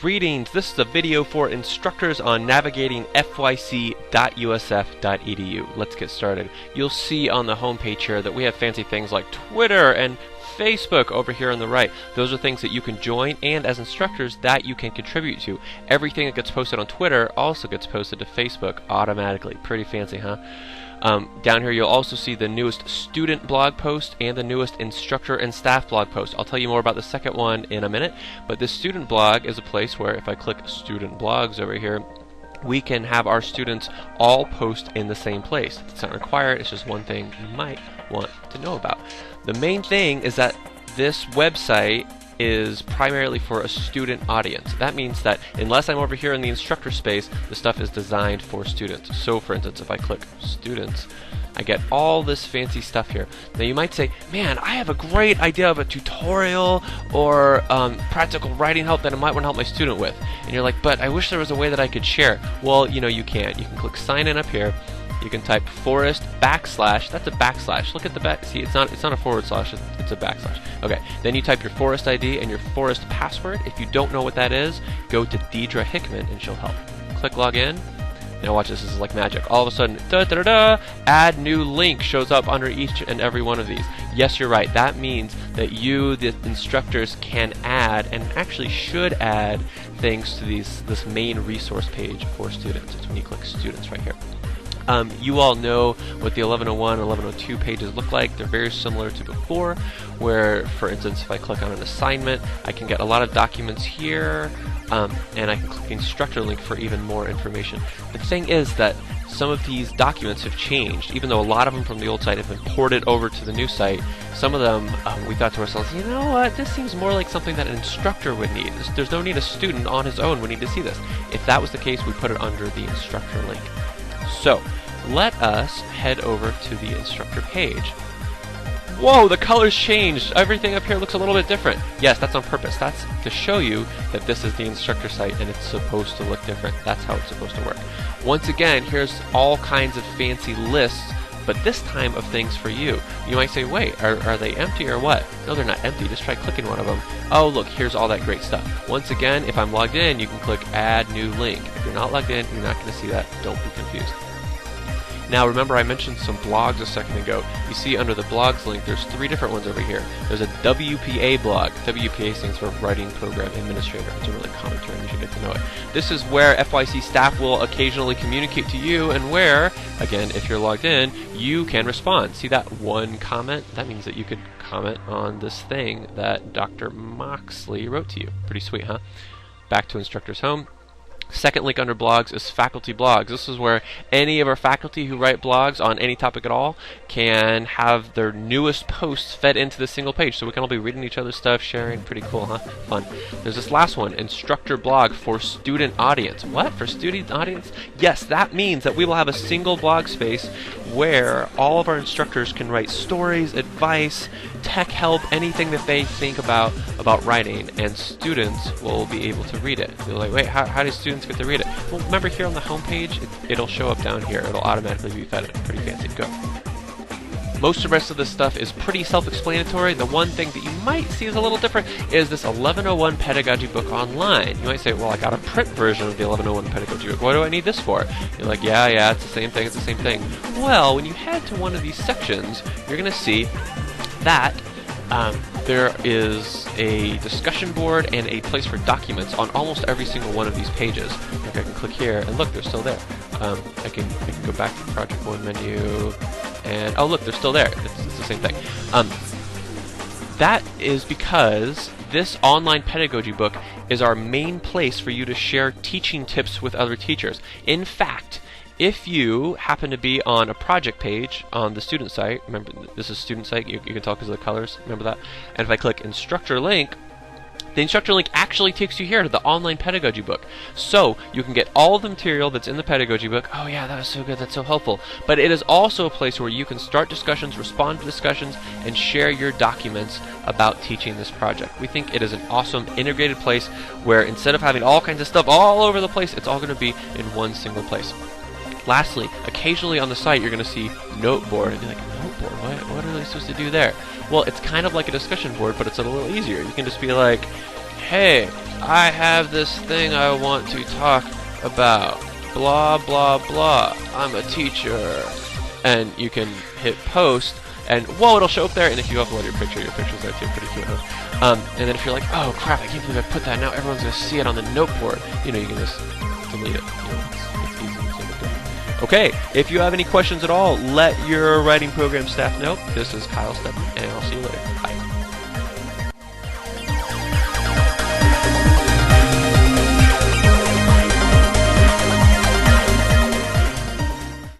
Greetings, this is a video for instructors on navigating Fyc.usf.edu. Let's get started. You'll see on the homepage here that we have fancy things like Twitter and Facebook over here on the right. Those are things that you can join, and as instructors that you can contribute to. Everything that gets posted on Twitter also gets posted to Facebook automatically. Pretty fancy, huh? Down here you'll also see the newest student blog post and the newest instructor and staff blog post. I'll tell you more about the second one in a minute, but this student blog is a place where if I click student blogs over here, we can have our students all post in the same place. It's not required, it's just one thing you might want to know about. The main thing is that this website is primarily for a student audience. That means that unless I'm over here in the instructor space, the stuff is designed for students. So for instance, if I click students, I get all this fancy stuff here. Now you might say, man, I have a great idea of a tutorial or practical writing help that I might want to help my student with. And you're like, but I wish there was a way that I could share. Well, you know, you can. You can click sign in up here. You can type forest / that's a backslash. Look at the back. See, it's not a forward slash, it's a backslash. Okay, then you type your forest ID and your forest password. If you don't know what that is, go to Deidre Hickman and she'll help. Click login. Now watch this is like magic. All of a sudden, add new link shows up under each and every one of these. Yes, you're right. That means that you, the instructors, can add and actually should add things to this main resource page for students. It's when you click students right here. You all know what the 1101 and 1102 pages look like. They're very similar to before, where, for instance, if I click on an assignment, I can get a lot of documents here, and I can click the instructor link for even more information. The thing is that some of these documents have changed. Even though a lot of them from the old site have been ported over to the new site, some of them we thought to ourselves, you know what, this seems more like something that an instructor would need. There's no need a student on his own would need to see this. If that was the case, we put it under the instructor link. So, let us head over to the instructor page. Whoa, the colors changed! Everything up here looks a little bit different. Yes, that's on purpose. That's to show you that this is the instructor site and it's supposed to look different. That's how it's supposed to work. Once again, here's all kinds of fancy lists, but this time of things for you. You might say, wait, are they empty or what? No, they're not empty. Just try clicking one of them. Oh, look, here's all that great stuff. Once again, if I'm logged in, you can click Add New Link. If you're not logged in, you're not going to see that. Don't be confused. Now remember I mentioned some blogs a second ago. You see under the blogs link there's 3 different ones over here. There's a Wpa blog. Wpa stands for Writing Program Administrator. It's a really common term, you should get to know it. This is where FYC staff will occasionally communicate to you and where, again, if you're logged in, you can respond. See that one comment? That means that you could comment on this thing that Dr. Moxley wrote to you. Pretty sweet, huh? Back to Instructor's Home. Second link under blogs is faculty blogs. This is where any of our faculty who write blogs on any topic at all can have their newest posts fed into this single page. So we can all be reading each other's stuff, sharing. Pretty cool, huh? Fun. There's this last one, Instructor Blog for student audience. What? For student audience? Yes, that means that we will have a single blog space where all of our instructors can write stories, advice, tech help, anything that they think about writing, and students will be able to read it. They're like, wait, how do students get to read it? Well, remember here on the home page, it'll show up down here. It'll automatically be fed. Pretty fancy. Go. Most of the rest of this stuff is pretty self-explanatory. The one thing that you might see is a little different is this 1101 pedagogy book online. You might say, well, I got a print version of the 1101 pedagogy book. What do I need this for? You're like, yeah, it's the same thing, Well, when you head to one of these sections, you're going to see that there is a discussion board and a place for documents on almost every single one of these pages. Like I can click here, and look, they're still there. I can go back to the Project 1 menu, and oh look, they're still there. It's the same thing. That is because this online pedagogy book is our main place for you to share teaching tips with other teachers. In fact, if you happen to be on a project page on the student site, remember this is student site, you can tell because of the colors, remember that? And if I click instructor link, the instructor link actually takes you here to the online pedagogy book. So you can get all of the material that's in the pedagogy book. Oh yeah, that was so good, that's so helpful. But it is also a place where you can start discussions, respond to discussions, and share your documents about teaching this project. We think it is an awesome integrated place where instead of having all kinds of stuff all over the place, it's all going to be in one single place. Lastly, occasionally on the site you're going to see note board and be like, note board? What are they supposed to do there? Well, it's kind of like a discussion board, but it's a little easier. You can just be like, hey, I have this thing I want to talk about, blah blah blah, I'm a teacher, and you can hit post, and whoa, it'll show up there. And if you upload your picture's there too, pretty cute, huh? And then if you're like, oh crap, I can't believe I put that, now everyone's gonna see it on the noteboard, you can just delete it. It's easy. Okay, if you have any questions at all, let your writing program staff know. This is Kyle Steppen, and I'll see you later.